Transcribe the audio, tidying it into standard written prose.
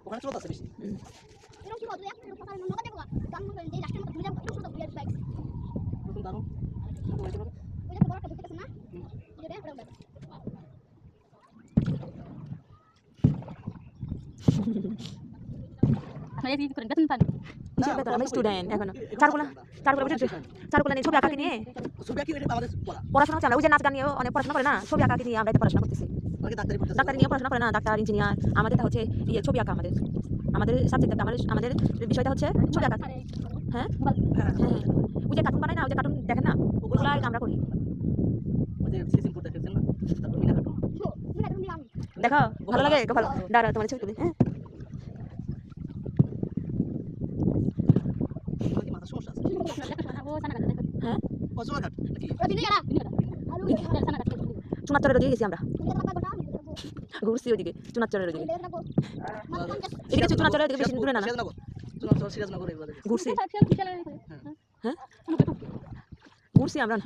ওখানে স্রোত আছে বেশি। নতুন দারুণ আমি স্টুডেন্ট এখনো চারুকলা নিয়ে ছবি আঁকাকে নিয়ে পড়াশোনা হচ্ছে না। ওই যে নাচ গান নিয়েও অনেক পড়াশোনা করে না, ছবি আঁকাকে নিয়ে আমরা পড়াশোনা করতেছি। ডাক্তারি নিয়ে পড়াশোনা করে না, ডাক্তার ইঞ্জিনিয়ার। আমাদেরটা হচ্ছে ইয়ে ছবি আঁকা। আমাদের সাবজেক্টটা আমাদের বিষয়টা হচ্ছে ছবি আঁকা। হ্যাঁ হ্যাঁ, ওই যে কার্টুন বানাই না, ওই যে কার্টুন দেখেন না, ওগুলাই আমরা করি। দেখো ভালো লাগে, ভালো দাঁড়া তোমার ছবি তুলি। হ্যাঁ চুনাচ্চরের ওদিকে গেছি আমরা, ঘুরছি ওইদিকে চুনাচ্চরের ওদিকে। এদিকে চুনাচ্চরের ওদিকে বেশি দূরে না, ঘুরছি। হ্যাঁ ঘুরছি আমরা।